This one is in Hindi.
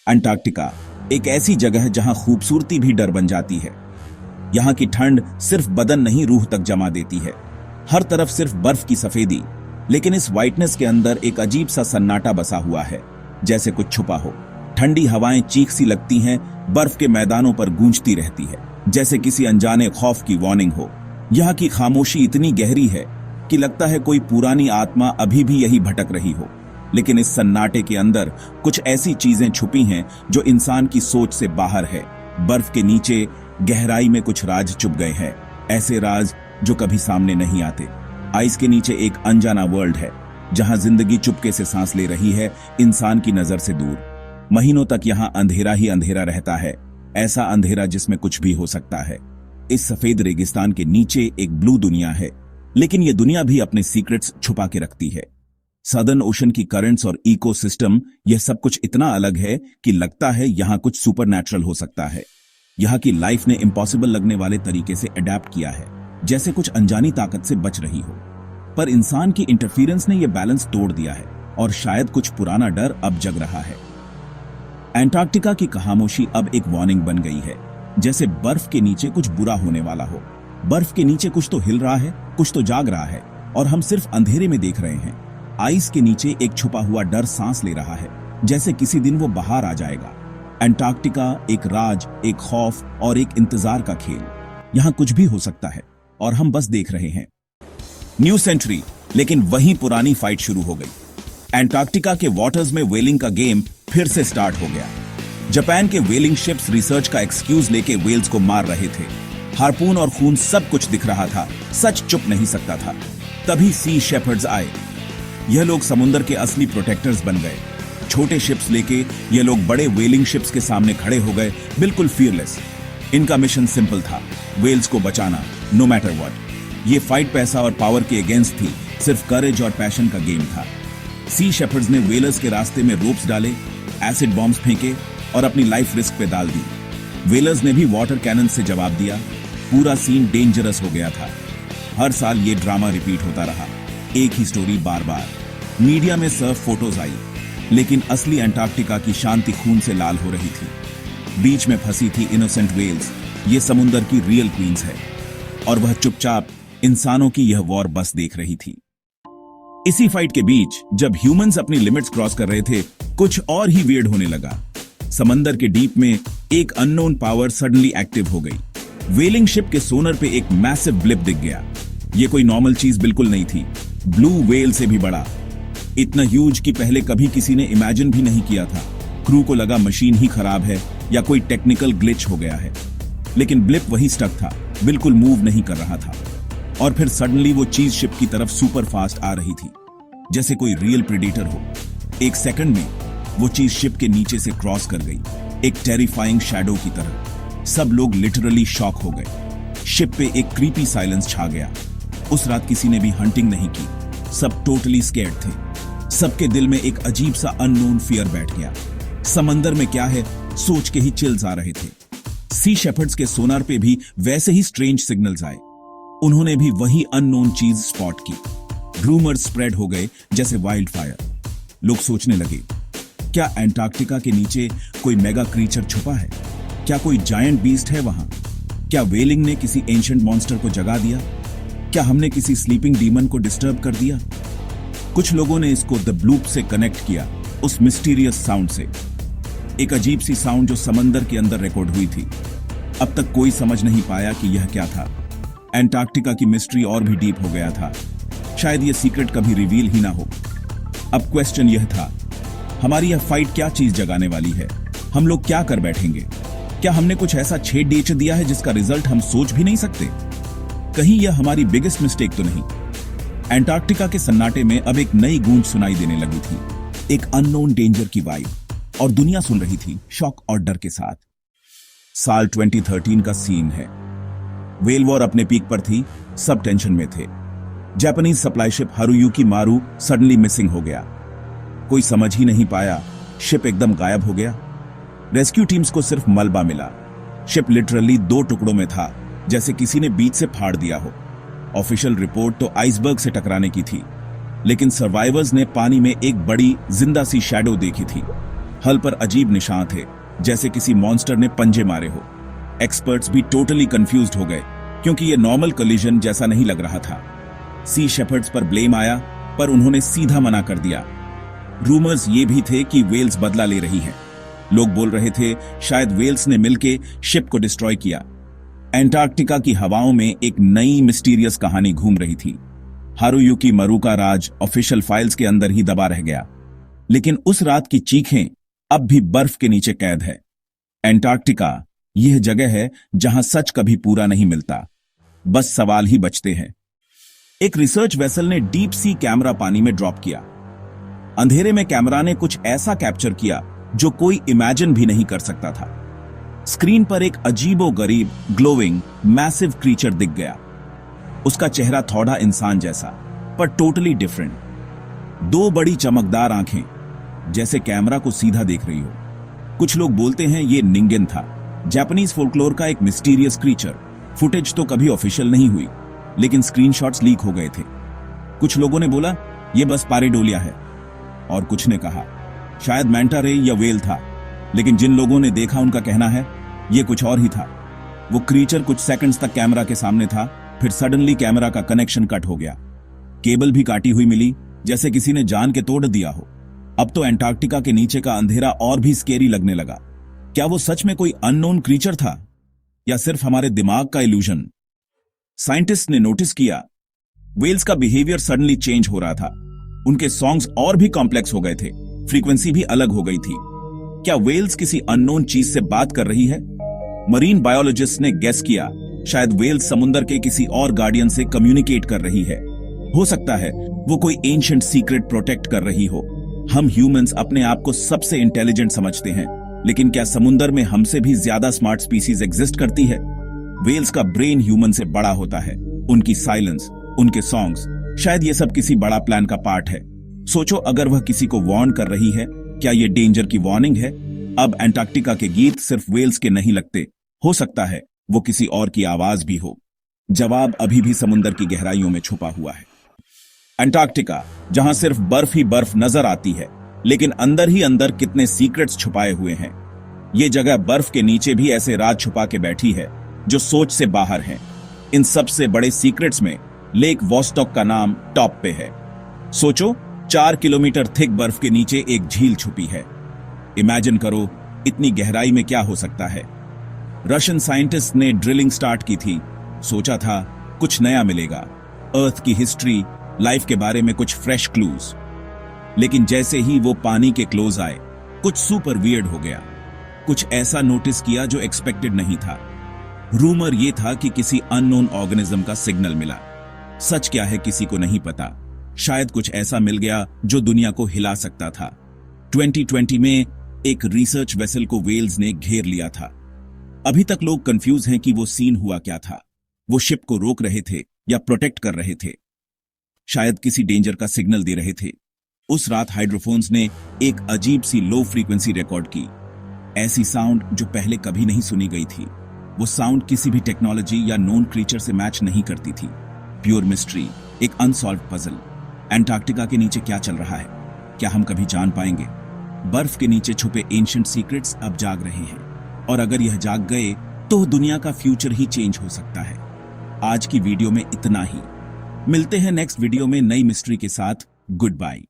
अंटार्कटिका एक ऐसी जगह है जहां खूबसूरती भी डर बन जाती है। यहां की ठंड सिर्फ बदन नहीं रूह तक जमा देती है। हर तरफ सिर्फ बर्फ की सफेदी, लेकिन इस व्हाइटनेस के अंदर एक अजीब सा सन्नाटा बसा हुआ है, जैसे कुछ छुपा हो। ठंडी हवाएं चीख सी लगती हैं, बर्फ के मैदानों पर गूंजती रहती है, जैसे किसी अनजाने खौफ की वार्निंग हो। यहाँ की खामोशी इतनी गहरी है कि लगता है कोई पुरानी आत्मा अभी भी यही भटक रही हो। लेकिन इस सन्नाटे के अंदर कुछ ऐसी चीजें छुपी हैं जो इंसान की सोच से बाहर है। बर्फ के नीचे गहराई में कुछ राज छुप गए हैं, ऐसे राज जो कभी सामने नहीं आते। आइस के नीचे एक अनजाना वर्ल्ड है, जहां जिंदगी चुपके से सांस ले रही है, इंसान की नजर से दूर। महीनों तक यहां अंधेरा ही अंधेरा रहता है, ऐसा अंधेरा जिसमें कुछ भी हो सकता है। इस सफेद रेगिस्तान के नीचे एक ब्लू दुनिया है, लेकिन यह दुनिया भी अपने सीक्रेट्स छुपा के रखती है। सदर्न ओशन की करंट्स और इकोसिस्टम, यह सब कुछ इतना अलग है कि लगता है यहां कुछ सुपरनैचुरल हो सकता है। यहां की लाइफ ने इम्पॉसिबल लगने वाले तरीके से अडेप्ट किया है, जैसे कुछ अनजानी ताकत से बच रही हो। पर इंसान की इंटरफेरेंस ने यह बैलेंस तोड़ दिया है, और शायद कुछ पुराना डर अब जग रहा है। अंटार्कटिका की खामोशी अब एक वार्निंग बन गई है, जैसे बर्फ के नीचे कुछ बुरा होने वाला हो। बर्फ के नीचे कुछ तो हिल रहा है, कुछ तो जाग रहा है, और हम सिर्फ अंधेरे में देख रहे हैं। आइस के नीचे एक छुपा हुआ डर सांस ले रहा है, जैसे किसी दिन वो बाहर आ जाएगा। अंटार्कटिका एक राज, एक खौफ और एक इंतजार का खेल। यहां कुछ भी हो सकता है, और हम बस देख रहे हैं। न्यू सेंचुरी, लेकिन वहीं पुरानी फाइट शुरू हो गई। अंटार्कटिका के वाटर्स में व्हेलिंग का गेम फिर से स्टार्ट हो गया। जापान के व्हेलिंग शिप्स रिसर्च का एक्सक्यूज लेके व्हेल्स को मार रहे थे। हार्पून और खून सब कुछ दिख रहा था, सच चुप नहीं सकता था। तभी सी शेपर्ड्स आए। यह लोग समुद्र के असली प्रोटेक्टर्स बन गए। छोटे शिप्स लेके ये लोग बड़े व्हेलिंग शिप्स के सामने खड़े हो गए, बिल्कुल फियरलेस। इनका मिशन सिंपल था, व्हेल्स को बचाना, नो मैटर व्हाट। ये फाइट पैसा और पावर के अगेंस्ट थी, सिर्फ करेज और पैशन का गेम था। सी शेपर्ड्स ने व्हेलर्स के रास्ते में रोप्स डाले, एसिड बॉम्ब्स फेंके और अपनी लाइफ रिस्क पे डाल दी। व्हेलर्स ने भी वाटर कैनन से जवाब दिया। पूरा सीन डेंजरस हो गया था। हर साल ये ड्रामा रिपीट होता रहा, एक ही स्टोरी बार बार। मीडिया में सर्फ फोटोज आई, लेकिन असली अंटार्कटिका की शांति खून से लाल हो रही थी। बीच में फंसी थी इनोसेंट व्हेल्स, ये समुद्र की रियल क्वींस है, और वह चुपचाप इंसानों की यह वॉर बस देख रही थी। इसी फाइट के बीच जब ह्यूमंस अपनी लिमिट्स क्रॉस कर रहे थे, कुछ और ही वियर्ड होने लगा। समंदर के डीप में एक अननोन पावर सडनली एक्टिव हो गई। व्हेलिंग शिप के सोनर पे एक मैसिव ब्लिप दिख गया। ये कोई नॉर्मल चीज बिल्कुल नहीं थी, ब्लू व्हेल से भी बड़ा, इतना ह्यूज कि पहले कभी किसी ने इमेजिन भी नहीं किया था। क्रू को लगा मशीन ही खराब है या कोई टेक्निकल ग्लिच हो गया है, लेकिन ब्लिप वही स्टक था, बिल्कुल मूव नहीं कर रहा था। और फिर सडनली वो चीज शिप की तरफ सुपर फास्ट आ रही थी, जैसे कोई रियल प्रेडेटर हो। एक सेकंड में वो चीज शिप के नीचे से क्रॉस कर गई, एक टेरिफाइंग शैडो की तरह। सब लोग लिटरली शॉक हो गए। शिप पे एक क्रीपी साइलेंस छा गया। उस रात किसी ने भी हंटिंग नहीं की, सब टोटली स्कैर्ड थे। सबके दिल में एक अजीब सा अननोन फियर बैठ गया। समंदर में क्या है, सोच के ही चिल्स आ रहे थे। सी शेपर्ड्स के सोनार पे भी वैसे ही स्ट्रेंज सिग्नल्स आए। उन्होंने भी वही अननोन चीज स्पॉट की। रूमर्स स्प्रेड हो गए जैसे वाइल्ड फायर। लोग सोचने लगे, क्या अंटार्कटिका के नीचे कोई मेगा क्रीचर छुपा है? क्या कोई जायंट बीस्ट है वहां? क्या व्हेलिंग ने किसी एंशिएंट मॉन्स्टर को जगा दिया? क्या हमने किसी स्लीपिंग डीमन को डिस्टर्ब कर दिया? कुछ लोगों ने इसको द ब्लूप से कनेक्ट किया, उस मिस्टीरियस साउंड से। एक अजीब सी साउंड जो समंदर के अंदर रिकॉर्ड हुई थी। अब तक कोई समझ नहीं पाया कि यह क्या था। अंटार्कटिका की मिस्ट्री और भी डीप हो गया था। शायद यह सीक्रेट कभी रिवील ही ना हो। अब क्वेश्चन यह था, हमारी यह फाइट क्या चीज जगाने वाली है? हम लोग क्या कर बैठेंगे? क्या हमने कुछ ऐसा छेड़ बेच दिया है जिसका रिजल्ट हम सोच भी नहीं सकते? कहीं यह हमारी बिगेस्ट मिस्टेक तो नहीं? अंटार्कटिका के सन्नाटे में अब एक नई गूंज सुनाई देने लगी थी, एक अननोन डेंजर की वाइब, और दुनिया सुन रही थी शॉक और डर के साथ। साल 2013 का सीन है। व्हेल वॉर अपने पीक पर थी, सब टेंशन में थे। जापानीज सप्लाई शिप हारुयुकी मारू सडनली मिसिंग हो गया। कोई समझ ही नहीं पाया, शिप एकदम गायब हो गया। रेस्क्यू टीम्स को सिर्फ मलबा मिला। शिप लिटरली 2 टुकड़ों में था, जैसे किसी ने बीच से फाड़ दिया हो। ऑफिशियल रिपोर्ट तो आइसबर्ग से टकराने की थी, लेकिन सर्वाइवर्स ने पानी में एक बड़ी जिंदा सी शैडो देखी थी। हल पर अजीब निशान थे, जैसे किसी मॉन्स्टर ने पंजे मारे हो। एक्सपर्ट्स भी टोटली कंफ्यूज्ड हो गए, क्योंकि ये नॉर्मल कोलिजन जैसा नहीं लग रहा था। सी शेपर्ड्स पर ब्लेम आया, पर उन्होंने सीधा मना कर दिया। रूमर्स ये भी थे कि वेल्स बदला ले रही है। लोग बोल रहे थे शायद वेल्स ने मिलकर शिप को डिस्ट्रॉय किया। एंटार्क्टिका की हवाओं में एक नई मिस्टीरियस कहानी घूम रही थी। हारुयुकी मरु का राज ऑफिशियल फाइल्स के अंदर ही दबा रह गया, लेकिन उस रात की चीखें अब भी बर्फ के नीचे कैद है। एंटार्क्टिका यह जगह है जहां सच कभी पूरा नहीं मिलता, बस सवाल ही बचते हैं। एक रिसर्च वेसल ने डीप सी कैमरा पानी में ड्रॉप किया। अंधेरे में कैमरा ने कुछ ऐसा कैप्चर किया जो कोई इमेजिन भी नहीं कर सकता था। स्क्रीन पर एक अजीबोगरीब ग्लोइंग मैसिव क्रीचर दिख गया। उसका चेहरा थोड़ा इंसान जैसा, पर टोटली डिफरेंट। दो बड़ी चमकदार आंखें, जैसे कैमरा को सीधा देख रही हो। कुछ लोग बोलते हैं ये निंगन था, जापानीज फोल्कलोर का एक मिस्टीरियस क्रीचर। फुटेज तो कभी ऑफिशियल नहीं हुई, लेकिन स्क्रीनशॉट्स लीक हो गए थे। कुछ लोगों ने बोला ये बस पारेडोलिया है, और कुछ ने कहा शायद मैंटा रे या वेल था। लेकिन जिन लोगों ने देखा उनका कहना है ये कुछ और ही था। वो क्रीचर कुछ सेकंड्स तक कैमरा के सामने था, फिर सडनली कैमरा का कनेक्शन कट हो गया। केबल भी काटी हुई मिली, जैसे किसी ने जान के तोड़ दिया हो। अब तो एंटार्क्टिका के नीचे का अंधेरा और भी स्केरी लगने लगा। क्या वो सच में कोई अननोन क्रीचर था, या सिर्फ हमारे दिमाग का इल्यूजन? साइंटिस्ट ने नोटिस किया वेल्स का बिहेवियर सडनली चेंज हो रहा था। उनके सॉन्ग्स और भी कॉम्प्लेक्स हो गए थे, फ्रीक्वेंसी भी अलग हो गई थी। क्या वेल्स किसी अननोन चीज से बात कर रही है? मरीन बायोलॉजिस्ट ने गेस किया शायद वेल्स समुद्र के किसी और गार्डियन से कम्युनिकेट कर रही है। हो सकता है वो कोई एंशिएंट सीक्रेट प्रोटेक्ट कर रही हो। हम ह्यूमंस अपने आप को सबसे इंटेलिजेंट समझते हैं, लेकिन क्या समुद्र में हमसे भी ज्यादा स्मार्ट स्पीसीज एग्जिस्ट करती है? वेल्स का ब्रेन ह्यूमन से बड़ा होता है। उनकी साइलेंस, उनके सॉन्ग्स, शायद ये सब किसी बड़ा प्लान का पार्ट है। सोचो अगर वह किसी को वार्न कर रही है, क्या ये डेंजर की वार्निंग है? अब एंटार्क्टिका के गीत सिर्फ वेल्स के नहीं लगते, हो सकता है वो किसी और की आवाज भी हो। जवाब अभी भी समुद्र की गहराइयों में छुपा हुआ है। एंटार्क्टिका, जहां सिर्फ बर्फ ही बर्फ नजर आती है, लेकिन अंदर ही अंदर कितने सीक्रेट्स छुपाए हुए हैं। ये जगह बर्फ के नीचे भी ऐसे राज छुपा के बैठी है जो सोच से बाहर हैं। इन सबसे बड़े सीक्रेट्स में लेक वॉस्टॉक का नाम टॉप पे है। सोचो 4 किलोमीटर थिक बर्फ के नीचे एक झील छुपी है। इमेजिन करो इतनी गहराई में क्या हो सकता है। रशियन साइंटिस्ट ने ड्रिलिंग स्टार्ट की थी, सोचा था कुछ नया मिलेगा, अर्थ की हिस्ट्री, लाइफ के बारे में कुछ फ्रेश क्लूज। लेकिन जैसे ही वो पानी के क्लोज आए, कुछ सुपर वियर्ड हो गया। कुछ ऐसा नोटिस किया जो एक्सपेक्टेड नहीं था। रूमर ये था कि किसी अननोन ऑर्गेनिज्म का सिग्नल मिला। सच क्या है किसी को नहीं पता। शायद कुछ ऐसा मिल गया जो दुनिया को हिला सकता था। 2020 में एक रिसर्च वेसल को वेल्स ने घेर लिया था। अभी तक लोग कंफ्यूज हैं कि वो सीन हुआ क्या था। वो शिप को रोक रहे थे या प्रोटेक्ट कर रहे थे? शायद किसी डेंजर का सिग्नल दे रहे थे। उस रात हाइड्रोफोन्स ने एक अजीब सी लो फ्रीक्वेंसी रिकॉर्ड की, ऐसी साउंड जो पहले कभी नहीं सुनी गई थी। वो साउंड किसी भी टेक्नोलॉजी या नोन क्रीचर से मैच नहीं करती थी। प्योर मिस्ट्री, एक अनसॉल्व्ड पजल। एंटार्क्टिका के नीचे क्या चल रहा है, क्या हम कभी जान पाएंगे? बर्फ के नीचे छुपे एंशिएंट सीक्रेट्स अब जाग रहे हैं, और अगर यह जाग गए तो दुनिया का फ्यूचर ही चेंज हो सकता है। आज की वीडियो में इतना ही। मिलते हैं नेक्स्ट वीडियो में नई मिस्ट्री के साथ। Good bye.